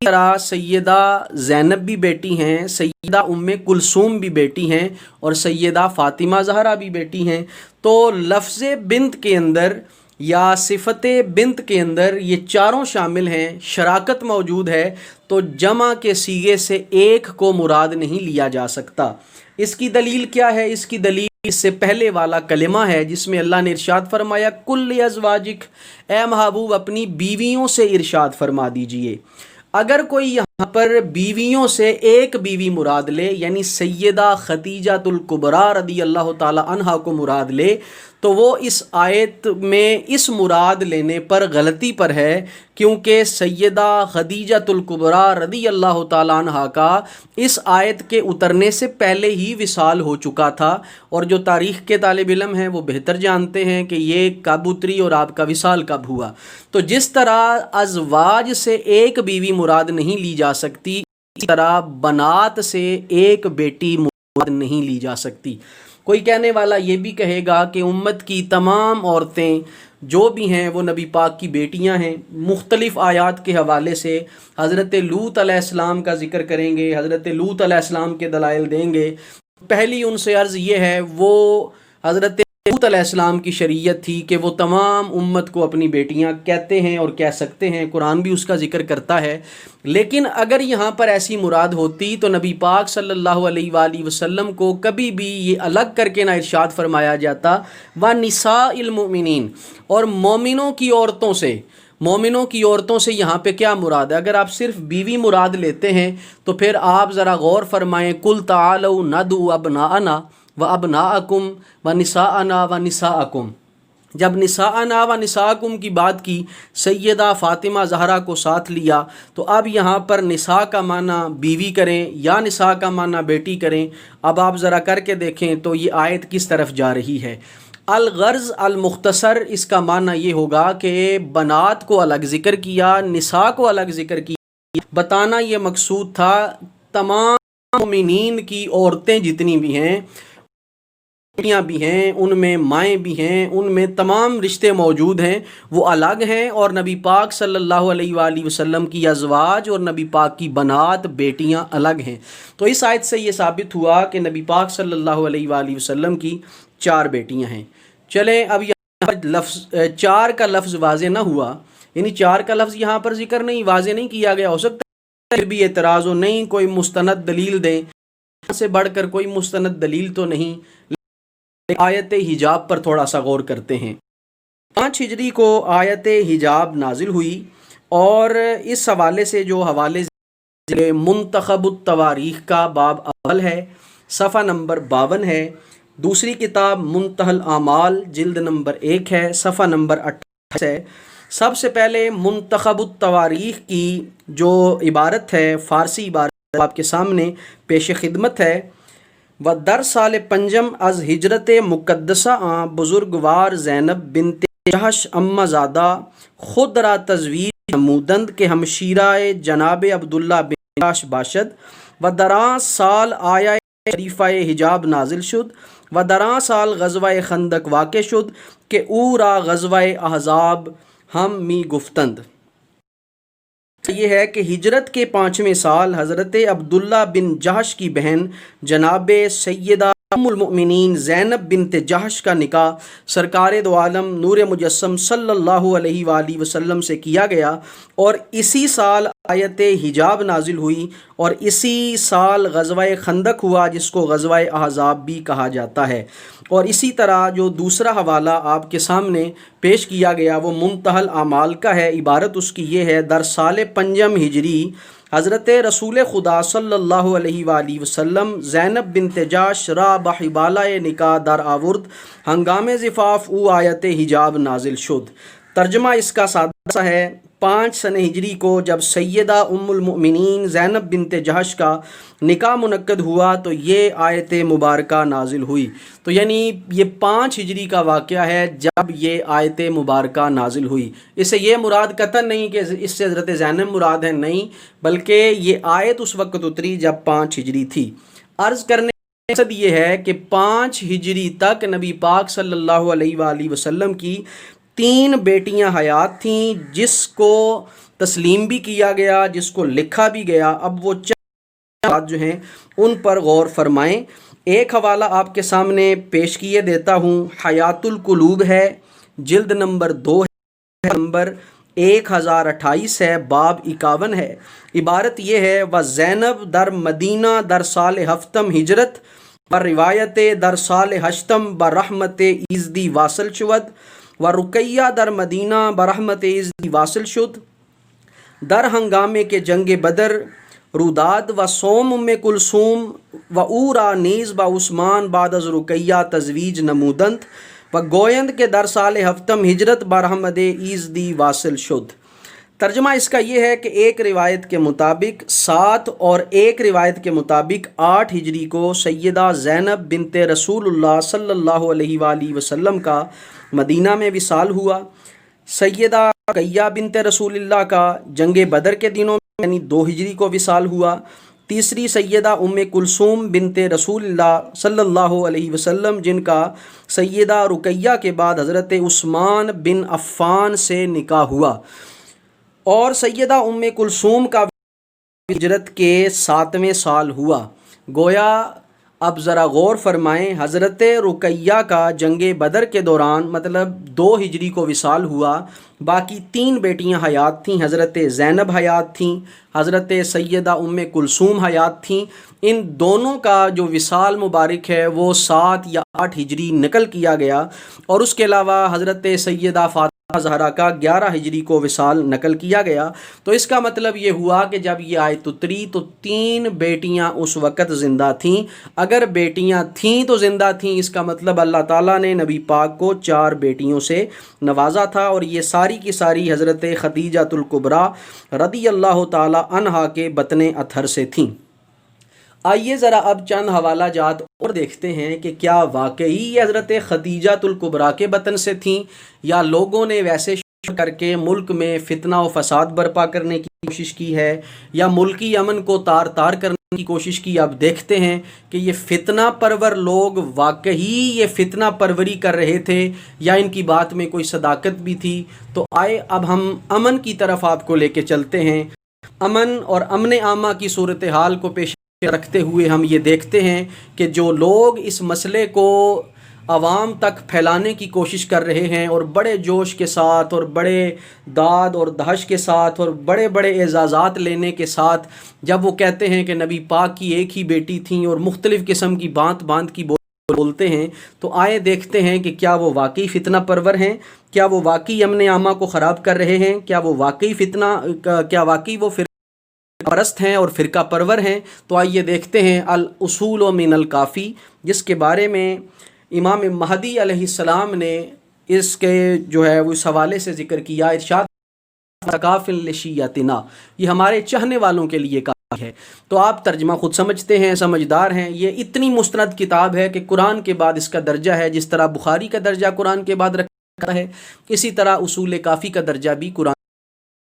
طرح سیدہ زینب بھی بیٹی ہیں، سیدہ ام کلثوم بھی بیٹی ہیں، اور سیدہ فاطمہ زہرا بھی بیٹی ہیں۔ تو لفظ بنت کے اندر یا صفت بنت کے اندر یہ چاروں شامل ہیں، شراکت موجود ہے، تو جمع کے صیغے سے ایک کو مراد نہیں لیا جا سکتا۔ اس کی دلیل کیا ہے؟ اس کی دلیل اس سے پہلے والا کلمہ ہے جس میں اللہ نے ارشاد فرمایا کل ازواجک، اے محبوب اپنی بیویوں سے ارشاد فرما دیجئے۔ اگر کوئی یہاں پر بیویوں سے ایک بیوی مراد لے، یعنی سیدہ خدیجہ الکبریٰ رضی اللہ تعالی عنہا کو مراد لے، تو وہ اس آیت میں اس مراد لینے پر غلطی پر ہے، کیونکہ سیدہ خدیجہ الکبریٰ رضی اللہ تعالی عنہا کا اس آیت کے اترنے سے پہلے ہی وصال ہو چکا تھا، اور جو تاریخ کے طالب علم ہیں وہ بہتر جانتے ہیں کہ یہ کب اتری اور آپ کا وصال کب ہوا۔ تو جس طرح ازواج سے ایک بیوی مراد نہیں لی جا سکتی، اسی طرح بنات سے ایک بیٹی مراد نہیں لی جا سکتی۔ کوئی کہنے والا یہ بھی کہے گا کہ امت کی تمام عورتیں جو بھی ہیں وہ نبی پاک کی بیٹیاں ہیں۔ مختلف آیات کے حوالے سے حضرت لوط علیہ السلام کا ذکر کریں گے، حضرت لوط علیہ السلام کے دلائل دیں گے۔ پہلی ان سے عرض یہ ہے، وہ حضرت لوط علیہ السلام کی شریعت تھی کہ وہ تمام امت کو اپنی بیٹیاں کہتے ہیں اور کہہ سکتے ہیں، قرآن بھی اس کا ذکر کرتا ہے۔ لیکن اگر یہاں پر ایسی مراد ہوتی تو نبی پاک صلی اللہ علیہ وآلہ وسلم کو کبھی بھی یہ الگ کر کے نہ ارشاد فرمایا جاتا وَنِسَاءِ الْمُؤْمِنِينَ، اور مومنوں کی عورتوں سے۔ مومنوں کی عورتوں سے یہاں پہ کیا مراد ہے؟ اگر آپ صرف بیوی مراد لیتے ہیں تو پھر آپ ذرا غور فرمائیں، قُلْ تَعَالَوْا نَدْعُوا أَبْنَاءَنَا وَأَبْنَاءَكُمْ وَنِسَاءَنَا وَنِسَاءَكُمْ۔ جب نساءنا و نساءکم کی بات کی، سیدہ فاطمہ زہرا کو ساتھ لیا، تو اب یہاں پر نساء کا معنی بیوی کریں یا نساء کا معنی بیٹی کریں۔ اب آپ ذرا کر کے دیکھیں تو یہ آیت کس طرف جا رہی ہے۔ الغرض المختصر، اس کا معنی یہ ہوگا کہ بنات کو الگ ذکر کیا، نساء کو الگ ذکر کیا۔ بتانا یہ مقصود تھا تمام مومنین کی عورتیں جتنی بھی ہیں، بیٹیاں بھی ہیں، ان میں مائیں بھی ہیں، ان میں تمام رشتے موجود ہیں، وہ الگ ہیں، اور نبی پاک صلی اللہ علیہ وآلہ وسلم کی ازواج اور نبی پاک کی بنات بیٹیاں الگ ہیں۔ تو اس آیت سے یہ ثابت ہوا کہ نبی پاک صلی اللہ علیہ وآلہ وسلم کی 4 بیٹیاں ہیں۔ چلیں اب یہاں پر 4 کا لفظ واضح نہ ہوا، یعنی 4 کا لفظ یہاں پر ذکر نہیں، واضح نہیں کیا گیا، ہو سکتا ہے پھر بھی اعتراض ہو، نہیں کوئی مستند دلیل دیں، سے بڑھ کر کوئی مستند دلیل تو نہیں۔ آیت حجاب پر تھوڑا سا غور کرتے ہیں۔ 5 ہجری کو آیت حجاب نازل ہوئی، اور اس حوالے سے جو حوالے منتخب التواریخ کا باب اول ہے، صفحہ نمبر 52 ہے۔ دوسری کتاب منتہی الاعمال جلد نمبر 1 ہے، صفحہ نمبر 28 ہے۔ سب سے پہلے منتخب التواریخ کی جو عبارت ہے، فارسی عبارت آپ کے سامنے پیش خدمت ہے۔ و در سال پنجم از ہجرت مقدسہ بزرگوار زینب بنت جہش امہ زادہ خود را تزویج نمودند کے ہمشیرہ جناب عبداللہ بن جہش باشد، و دراں سال آیا شریفہ حجاب نازل شد، و دراں سال غزوہ خندق واقع شد کہ او را غزوہ احزاب ہم می گفتند۔ یہ ہے کہ ہجرت کے 5ویں سال حضرت عبداللہ بن جہش کی بہن جناب سیدہ ام المؤمنین زینب بنت جہش کا نکاح سرکار دو عالم نور مجسم صلی اللہ علیہ وآلہ وسلم سے کیا گیا، اور اسی سال آیت حجاب نازل ہوئی، اور اسی سال غزوہ خندق ہوا جس کو غزوہ احزاب بھی کہا جاتا ہے۔ اور اسی طرح جو دوسرا حوالہ آپ کے سامنے پیش کیا گیا وہ منتہی الاعمال کا ہے، عبارت اس کی یہ ہے، در سال پنجم ہجری حضرت رسول خدا صلی اللہ علیہ وآلہ وسلم زینب بنت جہش را بحبالہ نکاح در آورد، ہنگام زفاف او آیت حجاب نازل شد۔ ترجمہ اس کا سادہ سا ہے، 5 سن ہجری کو جب سیدہ ام المؤمنین زینب بنت جہش کا نکاح منعقد ہوا تو یہ آیت مبارکہ نازل ہوئی۔ تو یعنی یہ 5 ہجری کا واقعہ ہے جب یہ آیت مبارکہ نازل ہوئی۔ اس سے یہ مراد قطعاً نہیں کہ اس سے حضرت زینب مراد ہے، نہیں، بلکہ یہ آیت اس وقت اتری جب 5 ہجری تھی۔ عرض کرنے کا مقصد یہ ہے کہ 5 ہجری تک نبی پاک صلی اللہ علیہ وآلہ وسلم کی 3 بیٹیاں حیات تھیں، جس کو تسلیم بھی کیا گیا، جس کو لکھا بھی گیا۔ اب وہ چند بات جو ہیں ان پر غور فرمائیں۔ ایک حوالہ آپ کے سامنے پیش کیے دیتا ہوں، حیات القلوب ہے، جلد نمبر 2 ہے، نمبر 1028 ہے، باب 51 ہے۔ عبارت یہ ہے، و زینب در مدینہ در سال ہفتم ہجرت بر روایت در سال ہشتم برحمت ایزدی واصل شود و رقیہ در مدینہ برحمت ایزدی واصل شد در ہنگامے کے جنگ بدر روداد و سوم ام کلثوم و اورا نیز با عثمان بعد از رقیہ تزویج نمودند و گویند کے در سال ہفتم ہجرت برحمت ایزدی واصل شد۔ ترجمہ اس کا یہ ہے کہ ایک روایت کے مطابق 7 اور ایک روایت کے مطابق 8 ہجری کو سیدہ زینب بنت رسول اللہ صلی اللہ علیہ وآلہ وسلم کا مدینہ میں وصال ہوا۔ سیدہ رقیہ بنت رسول اللہ کا جنگ بدر کے دنوں میں یعنی 2 ہجری کو وصال ہوا۔ تیسری سیدہ ام کلثوم بنت رسول اللہ صلی اللہ علیہ وسلم، جن کا سیدہ رقیہ کے بعد حضرت عثمان بن عفان سے نکاح ہوا، اور سیدہ ام کلثوم کا ہجرت کے 7ویں سال ہوا۔ گویا اب ذرا غور فرمائیں، حضرت رقیہ کا جنگ بدر کے دوران مطلب 2 ہجری کو وصال ہوا، باقی 3 بیٹیاں حیات تھیں، حضرت زینب حیات تھیں، حضرت سیدہ ام کلثوم حیات تھیں۔ ان دونوں کا جو وصال مبارک ہے وہ 7 یا 8 ہجری نقل کیا گیا، اور اس کے علاوہ حضرت سیدہ فاطمہ زہرا کا 11 ہجری کو وصال نقل کیا گیا۔ تو اس کا مطلب یہ ہوا کہ جب یہ آیت اتری تو 3 بیٹیاں اس وقت زندہ تھیں۔ اگر بیٹیاں تھیں تو زندہ تھیں، اس کا مطلب اللہ تعالیٰ نے نبی پاک کو 4 بیٹیوں سے نوازا تھا، اور یہ ساری کی ساری حضرت خدیجہ الکبریٰ رضی اللہ تعالیٰ عنہا کے بطن اطہر سے تھیں۔ آئیے ذرا اب چند حوالہ جات اور دیکھتے ہیں کہ کیا واقعی یہ حضرت خدیجہ الکبریٰ کے بطن سے تھیں، یا لوگوں نے ویسے کر کے ملک میں فتنہ و فساد برپا کرنے کی کوشش کی ہے، یا ملکی امن کو تار تار کرنے کی کوشش کی۔ اب دیکھتے ہیں کہ یہ فتنہ پرور لوگ واقعی یہ فتنہ پروری کر رہے تھے، یا ان کی بات میں کوئی صداقت بھی تھی۔ تو آئے اب ہم امن کی طرف آپ کو لے کے چلتے ہیں۔ امن اور امن عامہ کی صورتحال کو پیش رکھتے ہوئے ہم یہ دیکھتے ہیں کہ جو لوگ اس مسئلے کو عوام تک پھیلانے کی کوشش کر رہے ہیں، اور بڑے جوش کے ساتھ اور بڑے داد اور دہش کے ساتھ اور بڑے بڑے اعزازات لینے کے ساتھ جب وہ کہتے ہیں کہ نبی پاک کی ایک ہی بیٹی تھیں، اور مختلف قسم کی بانت کی بولتے ہیں، تو آئے دیکھتے ہیں کہ کیا وہ واقعی فتنہ پرور ہیں، کیا وہ واقعی امن عامہ کو خراب کر رہے ہیں، کیا وہ واقعی وہ پرست ہیں اور فرقہ پرور ہیں۔ تو آئیے دیکھتے ہیں الاصول من الکافی، جس کے بارے میں امام مہدی علیہ السلام نے اس کے جو ہے وہ اس حوالے سے ذکر کیا، ارشاد ثقافل لشیعتنا، یہ ہمارے چاہنے والوں کے لیے کافی ہے۔ تو آپ ترجمہ خود سمجھتے ہیں، سمجھدار ہیں، یہ اتنی مستند کتاب ہے کہ قرآن کے بعد اس کا درجہ ہے، جس طرح بخاری کا درجہ قرآن کے بعد رکھا ہے، اسی طرح اصول کافی کا درجہ بھی قرآن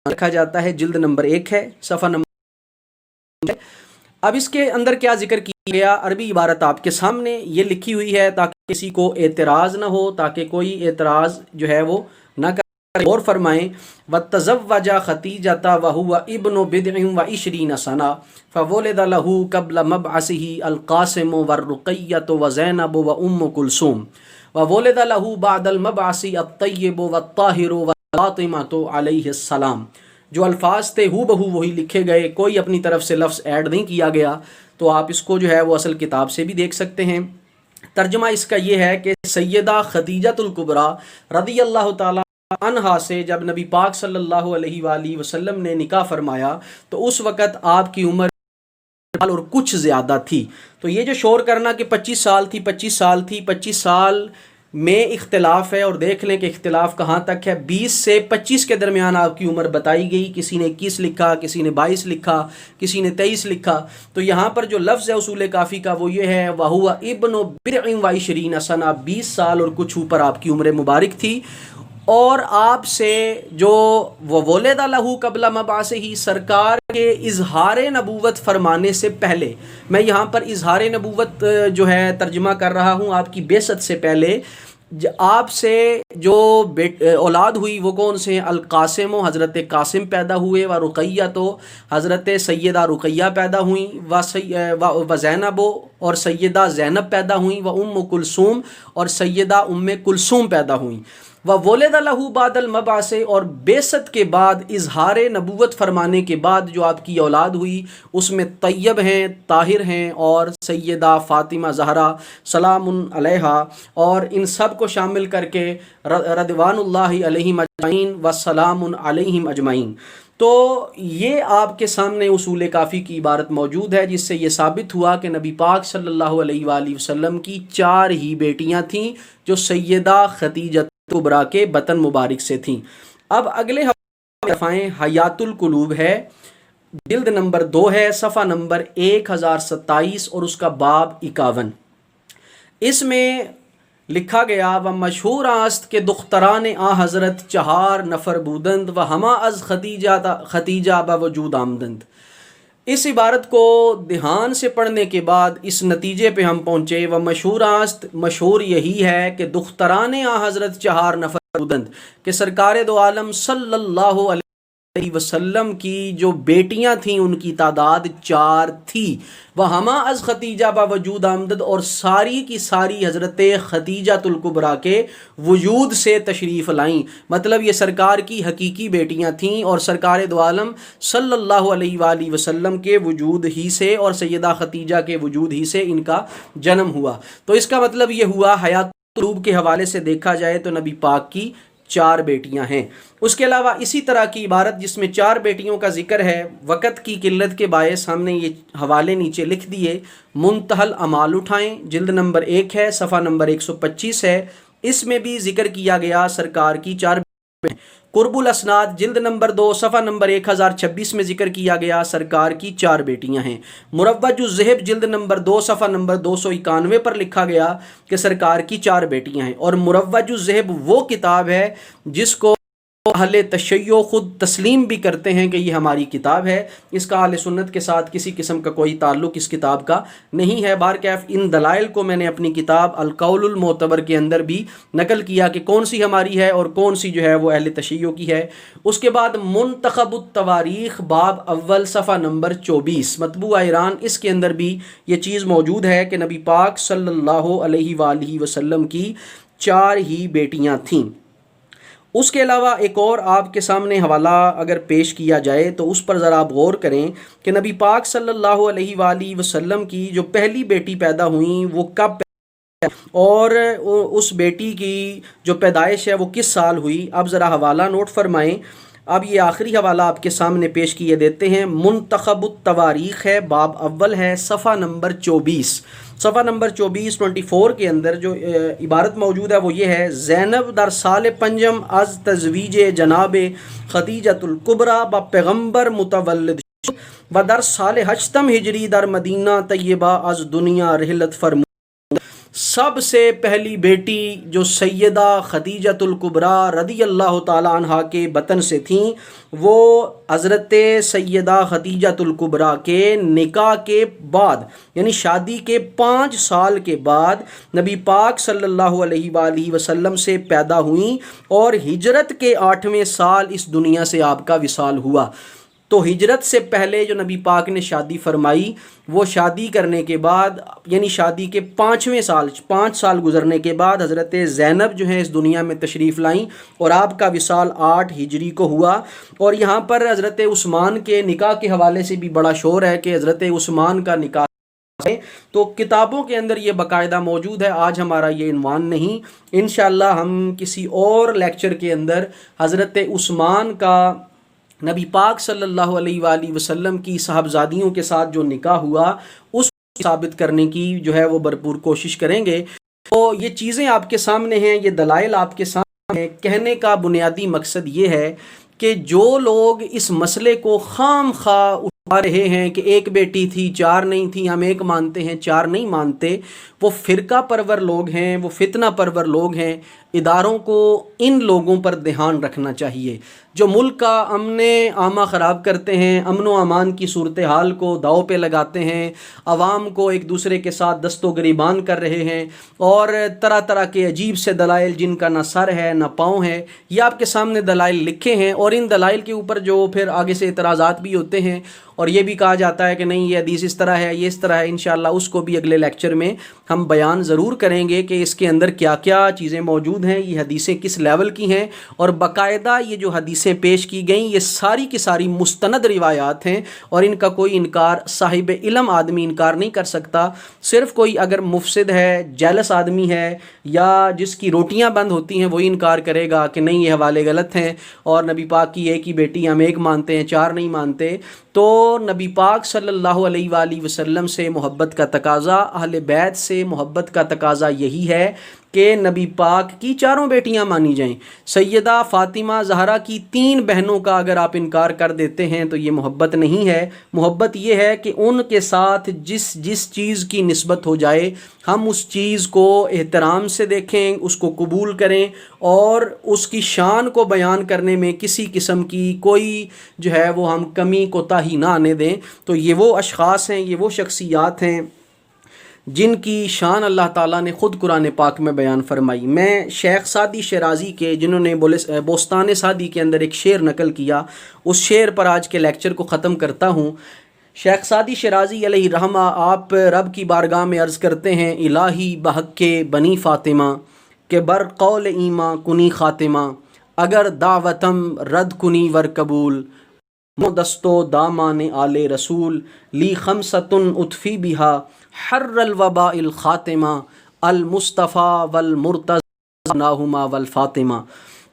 رکھا جاتا ہے۔ جلد نمبر 1 ہے، صفحہ نمبر۔ اب اس کے اندر کیا ذکر کیا گیا، عربی عبارت آپ کے سامنے یہ لکھی ہوئی ہے تاکہ کسی کو اعتراض نہ ہو، تاکہ کوئی اعتراض جو ہے وہ نہ کرے۔ غور فرمائیں، وَتَزَوَّجَ خَدِیجَةَ وَهُوَ ابْنُ بِضْعٍ وَعِشْرِينَ سَنَةً فَوُلِدَ لَهُ قَبْلَ مَبْعَثِهِ الْقَاسِمُ وَالرُّقَيَّةُ وَزَيْنَبُ وَأُمُّ كُلْثُومَ وَوُلِدَ لَهُ بَعْدَ الْمَبْعَثِ الطَّيِّبُ وَالطَّاهِرُ وَفَاطِمَةُ عَلَيْهِ السَّلَامُ۔ جو الفاظ تھے ہو بہو وہی لکھے گئے، کوئی اپنی طرف سے لفظ ایڈ نہیں کیا گیا۔ تو آپ اس کو جو ہے وہ اصل کتاب سے بھی دیکھ سکتے ہیں۔ ترجمہ اس کا یہ ہے کہ سیدہ خدیجہ الکبریٰ رضی اللہ تعالیٰ عنہا سے جب نبی پاک صلی اللہ علیہ وآلہ وسلم نے نکاح فرمایا تو اس وقت آپ کی عمر اور کچھ زیادہ تھی۔ تو یہ جو شور کرنا کہ 25 سال تھی 25 سال میں اختلاف ہے، اور دیکھ لیں کہ اختلاف کہاں تک ہے۔ 20 سے 25 کے درمیان آپ کی عمر بتائی گئی، کسی نے 21 لکھا، کسی نے 22 لکھا، کسی نے 23 لکھا۔ تو یہاں پر جو لفظ ہے اصول کافی کا وہ یہ ہے، وَهُوَ ابْنُ بِضْعٍ وَعِشْرِينَ سَنَةً، 20 سال اور کچھ اوپر آپ کی عمر مبارک تھی۔ اور آپ سے جو وَوُلِدَ لَهُ قَبْلَ مَبْعَثِهِ، سرکار کے اظہار نبوت فرمانے سے پہلے، میں یہاں پر اظہار نبوت جو ہے ترجمہ کر رہا ہوں، آپ کی بعثت سے پہلے آپ سے جو اولاد ہوئی وہ کون سے ہیں؟ القاسم و حضرت قاسم پیدا ہوئے، و رقیہ تو حضرت سیدہ رقیہ پیدا ہوئیں، و زینب اور سیدہ زینب پیدا ہوئیں، و ام کلثوم اور سیدہ ام کلثوم پیدا ہوئیں، و ولد لہ بعد المبعث اور بعثت کے بعد اظہار نبوت فرمانے کے بعد جو آپ کی اولاد ہوئی اس میں طیب ہیں، طاہر ہیں، اور سیدہ فاطمہ زہرا سلام علیہا، اور ان سب کو شامل کر کے رضوان اللہ علیہم اجمعین و سلام علیہم اجمعین۔ تو یہ آپ کے سامنے اصول کافی کی عبارت موجود ہے، جس سے یہ ثابت ہوا کہ نبی پاک صلی اللہ علیہ وآلہ وسلم کی 4 ہی بیٹیاں تھیں جو سیدہ خدیجہ کبریٰ کے بطن مبارک سے تھیں۔ اب اگلے دفعیں حیات القلوب ہے، جلد نمبر 2 ہے، صفحہ نمبر 1027 اور اس کا باب 51۔ اس میں لکھا گیا و مشہور است کہ دختران آ حضرت 4 نفر بودند و ہما از خدیجہ بوجود آمدند۔ اس عبارت کو دھیان سے پڑھنے کے بعد اس نتیجے پہ ہم پہنچے، و مشہور است، مشہور یہی ہے کہ دختران آ حضرت 4 نفر بودند، کہ سرکار دو عالم صلی اللہ علیہ وسلم کی جو بیٹیاں تھیں ان کی تعداد 4 تھی، وہ ہما از خدیجہ باوجود آمدد اور ساری کی ساری حضرت خدیجہ الکبریٰ کے وجود سے تشریف لائیں، مطلب یہ سرکار کی حقیقی بیٹیاں تھیں اور سرکار دو عالم صلی اللہ علیہ وآلہ وسلم کے وجود ہی سے اور سیدہ خدیجہ کے وجود ہی سے ان کا جنم ہوا۔ تو اس کا مطلب یہ ہوا حیات القلوب کے حوالے سے دیکھا جائے تو نبی پاک کی 4 بیٹیاں ہیں۔ اس کے علاوہ اسی طرح کی عبارت جس میں 4 بیٹیوں کا ذکر ہے، وقت کی قلت کے باعث ہم نے یہ حوالے نیچے لکھ دیے، منتہل اعمال اٹھائیں، جلد نمبر 1 ہے، صفحہ نمبر 125 ہے، اس میں بھی ذکر کیا گیا سرکار کی 4 بیٹیاں۔ قرب الاسناد جلد نمبر 2 صفحہ نمبر 1026 میں ذکر کیا گیا سرکار کی 4 بیٹیاں ہیں۔ مروج الذہب جلد نمبر 2 صفحہ نمبر 291 پر لکھا گیا کہ سرکار کی 4 بیٹیاں ہیں، اور مروج الذہب وہ کتاب ہے جس کو اہل تشیع خود تسلیم بھی کرتے ہیں کہ یہ ہماری کتاب ہے، اس کا اہل سنت کے ساتھ کسی قسم کا کوئی تعلق اس کتاب کا نہیں ہے۔ بہرکیف ان دلائل کو میں نے اپنی کتاب القول المعتبر کے اندر بھی نقل کیا کہ کون سی ہماری ہے اور کون سی جو ہے وہ اہل تشیع کی ہے۔ اس کے بعد منتخب التواریخ باب اول صفحہ نمبر 24 مطبوعہ ایران، اس کے اندر بھی یہ چیز موجود ہے کہ نبی پاک صلی اللہ علیہ وآلہ وسلم کی 4 ہی بیٹیاں تھیں۔ اس کے علاوہ ایک اور آپ کے سامنے حوالہ اگر پیش کیا جائے تو اس پر ذرا آپ غور کریں کہ نبی پاک صلی اللہ علیہ وآلہ وسلم کی جو پہلی بیٹی پیدا ہوئیں وہ کب اور اس بیٹی کی جو پیدائش ہے وہ کس سال ہوئی، اب ذرا حوالہ نوٹ فرمائیں۔ اب یہ آخری حوالہ آپ کے سامنے پیش کیے دیتے ہیں، منتخب التواریخ ہے، باب اول ہے، صفحہ نمبر 24، صفحہ نمبر 24 کے اندر جو عبارت موجود ہے وہ یہ ہے، زینب در سال 5 از تزویج جناب خدیجہ الکبریٰ با پیغمبر متولد شد و در سال 8 ہجری در مدینہ طیبہ از دنیا رحلت فرمود۔ سب سے پہلی بیٹی جو سیدہ خدیجہ الکبریٰ رضی اللہ تعالی عنہا کے بطن سے تھیں وہ حضرت سیدہ خدیجہ الکبریٰ کے نکاح کے بعد یعنی شادی کے 5 سال کے بعد نبی پاک صلی اللہ علیہ وآلہ وسلم سے پیدا ہوئیں اور ہجرت کے 8ویں سال اس دنیا سے آپ کا وصال ہوا۔ تو ہجرت سے پہلے جو نبی پاک نے شادی فرمائی وہ شادی کرنے کے بعد یعنی شادی کے 5ویں سال 5 سال گزرنے کے بعد حضرت زینب جو ہیں اس دنیا میں تشریف لائیں اور آپ کا وصال 8 ہجری کو ہوا۔ اور یہاں پر حضرت عثمان کے نکاح کے حوالے سے بھی بڑا شور ہے کہ حضرت عثمان کا نکاح، تو کتابوں کے اندر یہ باقاعدہ موجود ہے، آج ہمارا یہ عنوان نہیں، انشاءاللہ ہم کسی اور لیکچر کے اندر حضرت عثمان کا نبی پاک صلی اللہ علیہ وآلہ وسلم کی صاحبزادیوں کے ساتھ جو نکاح ہوا اس کو ثابت کرنے کی جو ہے وہ بھرپور کوشش کریں گے۔ تو یہ چیزیں آپ کے سامنے ہیں، یہ دلائل آپ کے سامنے ہیں۔ کہنے کا بنیادی مقصد یہ ہے کہ جو لوگ اس مسئلے کو خام خواہ اٹھا رہے ہیں کہ ایک بیٹی تھی 4 نہیں تھی، ہم ایک مانتے ہیں 4 نہیں مانتے، وہ فرقہ پرور لوگ ہیں، وہ فتنہ پرور لوگ ہیں۔ اداروں کو ان لوگوں پر دھیان رکھنا چاہیے جو ملک کا امن عامہ خراب کرتے ہیں، امن و امان کی صورتحال کو داؤ پہ لگاتے ہیں، عوام کو ایک دوسرے کے ساتھ دست و گریبان کر رہے ہیں، اور طرح طرح کے عجیب سے دلائل جن کا نہ سر ہے نہ پاؤں ہے، یہ آپ کے سامنے دلائل لکھے ہیں، اور ان دلائل کے اوپر جو پھر آگے سے اعتراضات بھی ہوتے ہیں، اور یہ بھی کہا جاتا ہے کہ نہیں یہ حدیث اس طرح ہے، یہ اس طرح ہے، انشاءاللہ اس کو بھی اگلے لیکچر میں ہم بیان ضرور کریں گے کہ اس کے اندر کیا کیا چیزیں موجود ہیں، یہ حدیثیں کس لیول کی ہیں، اور باقاعدہ یہ جو حدیثیں پیش کی گئیں یہ ساری کی ساری مستند روایات ہیں، اور ان کا کوئی انکار صاحب علم آدمی انکار نہیں کر سکتا۔ صرف کوئی اگر مفسد ہے، جیلس آدمی ہے، یا جس کی روٹیاں بند ہوتی ہیں، وہی انکار کرے گا کہ نہیں یہ حوالے غلط ہیں، اور نبی پاک کی ایک ہی بیٹی ہم ایک مانتے ہیں، چار نہیں مانتے۔ تو نبی پاک صلی اللہ علیہ وآلہ وسلم سے محبت کا تقاضا، اہل بیت سے محبت کا تقاضا یہی ہے کہ نبی پاک کی چاروں بیٹیاں مانی جائیں۔ سیدہ فاطمہ زہرا کی 3 بہنوں کا اگر آپ انکار کر دیتے ہیں تو یہ محبت نہیں ہے۔ محبت یہ ہے کہ ان کے ساتھ جس چیز کی نسبت ہو جائے ہم اس چیز کو احترام سے دیکھیں، اس کو قبول کریں، اور اس کی شان کو بیان کرنے میں کسی قسم کی کوئی جو ہے وہ ہم کمی کوتاہی نہ آنے دیں۔ تو یہ وہ اشخاص ہیں، یہ وہ شخصیات ہیں جن کی شان اللہ تعالیٰ نے خود قرآن پاک میں بیان فرمائی۔ میں شیخ سعدی شیرازی کے، جنہوں نے بوستان سعدی کے اندر ایک شعر نقل کیا، اس شعر پر آج کے لیکچر کو ختم کرتا ہوں۔ شیخ سعدی شیرازی علیہ رحمہ آپ رب کی بارگاہ میں عرض کرتے ہیں: الہی بحق کے بنی فاطمہ کہ بر قول ایماں کنی خاتمہ، اگر دعوتم رد کنی ور قبول، مدستو دامان آل رسول، لی خمسۃ اطفی بہا حر الوباء الخاتمہ، المصطفیٰ والمرتضی ناہما والفاطمہ۔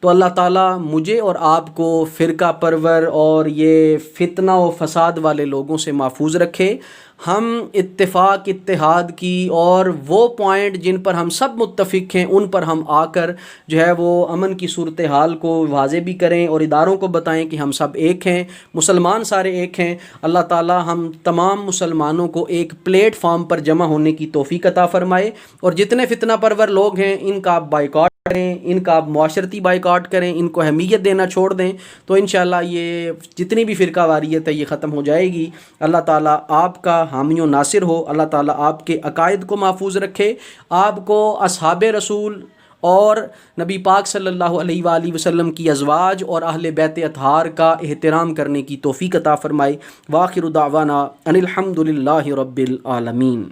تو اللہ تعالیٰ مجھے اور آپ کو فرقہ پرور اور یہ فتنہ و فساد والے لوگوں سے محفوظ رکھے۔ ہم اتفاق اتحاد کی اور وہ پوائنٹ جن پر ہم سب متفق ہیں ان پر ہم آ کر جو ہے وہ امن کی صورتحال کو واضح بھی کریں، اور اداروں کو بتائیں کہ ہم سب ایک ہیں، مسلمان سارے ایک ہیں۔ اللہ تعالی ہم تمام مسلمانوں کو ایک پلیٹ فارم پر جمع ہونے کی توفیق عطا فرمائے، اور جتنے فتنہ پرور لوگ ہیں ان کا آپ بائیکاٹ کریں، ان کا آپ معاشرتی بائیکاٹ کریں، ان کو اہمیت دینا چھوڑ دیں، تو انشاءاللہ یہ جتنی بھی فرقہ واریت ہے یہ ختم ہو جائے گی۔ اللہ تعالیٰ آپ کا حامی و ناصر ہو، اللہ تعالیٰ آپ کے عقائد کو محفوظ رکھے، آپ کو اصحاب رسول اور نبی پاک صلی اللہ علیہ وآلہ وسلم کی ازواج اور اہل بیت اطہار کا احترام کرنے کی توفیق عطا فرمائے۔ وآخر دعوانا ان الحمد للہ رب العالمین۔